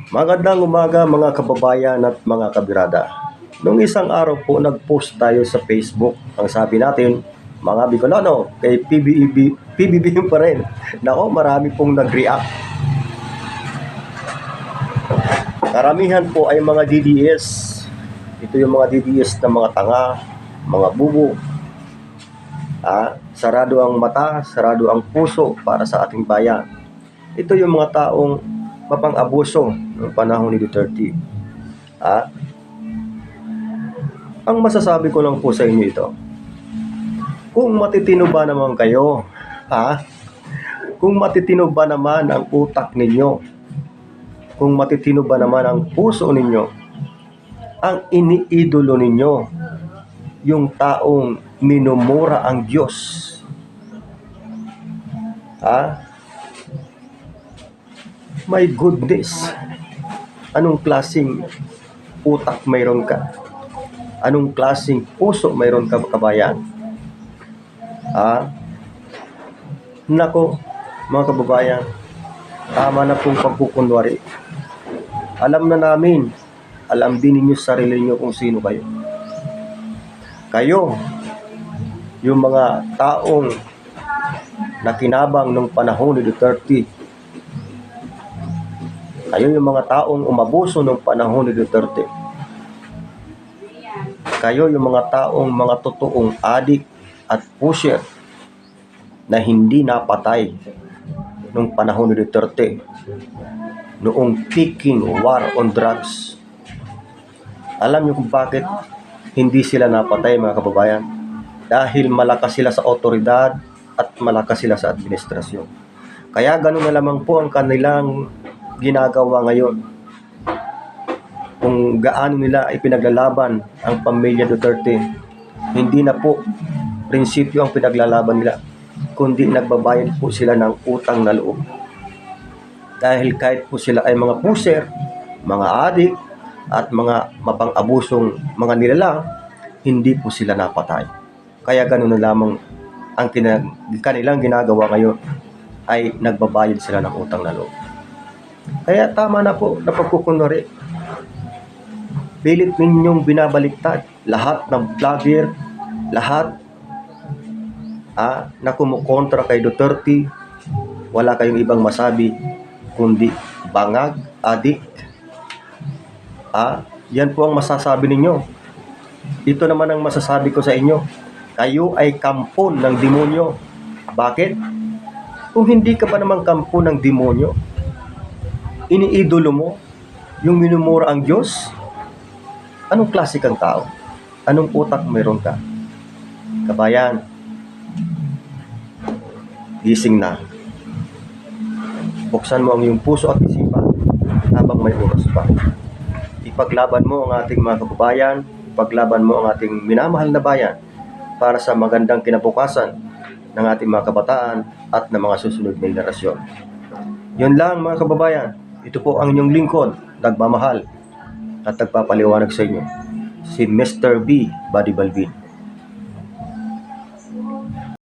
Magandang umaga mga kababayan at mga kabirada. Nung isang araw po nag-post tayo sa Facebook. Ang sabi natin, mga Bicolano, kay PBB pa rin. Nako, marami pong nag-react. Karamihan po ay mga DDS. Ito yung mga DDS na mga tanga, mga bubo. Sarado ang mata, sarado ang puso para sa ating bayan. Ito yung mga taong mapang-abuso ng panahon ni Duterte. Ang masasabi ko lang po sa inyo ito, kung matitino ba naman kayo, kung matitino ba naman ang utak ninyo, kung matitino ba naman ang puso ninyo, ang iniidolo ninyo, yung taong minumura ang Diyos, my goodness, anong klaseng utak mayroon ka? Anong klaseng puso mayroon ka, kabayan? Nako, mga kababayan, tama na pong pagkukunwari. Alam na namin, alam din ninyo sa sarili nyo kung sino kayo. Kayo, yung mga taong nakinabang ng panahon ni Duterte. Kayo yung mga taong umabuso ng panahon ni Duterte. Kayo yung mga taong mga totoong adik at pusher na hindi napatay nung panahon ni Duterte, noong peaking war on drugs. Alam niyo kung bakit hindi sila napatay, mga kababayan? Dahil malakas sila sa otoridad at malakas sila sa administrasyon. Kaya ganun na lamang po ang kanilang ginagawa ngayon. Kung gaano nila ipinaglalaban ang pamilya Duterte, hindi na po prinsipyo ang pinaglalaban nila, kundi nagbabayad po sila ng utang na loob. Dahil kahit po sila ay mga puser, mga adik, at mga mapang-abusong mga nilalang, hindi po sila napatay. Kaya ganun na lamang ang kanilang ginagawa ngayon, ay nagbabayad sila ng utang na loob. Kaya tama na po na pagkukunwari. Pilit ninyong binabaliktad lahat ng vlogger, lahat na kumukontra kay Duterte. Wala kayong ibang masabi kundi bangag, adik. Yan po ang masasabi ninyo. Ito naman ang masasabi ko sa inyo. Kayo ay kampon ng demonyo. Bakit? Kung hindi ka pa naman kampon ng demonyo, iniidolo mo yung minumura ang Diyos, anong klase kang tao? Anong utak mayroon ka? Kabayan, gising na. Buksan mo ang iyong puso at isipan habang may oras pa. Ipaglaban mo ang ating mga kababayan, ipaglaban mo ang ating minamahal na bayan para sa magandang kinabukasan ng ating mga kabataan at ng mga susunod na henerasyon. Yun lang, mga kababayan. Ito po ang inyong lingkod, nagmamahal at nagpapaliwanag sa inyo, si Mr. B. Buddy Balvin.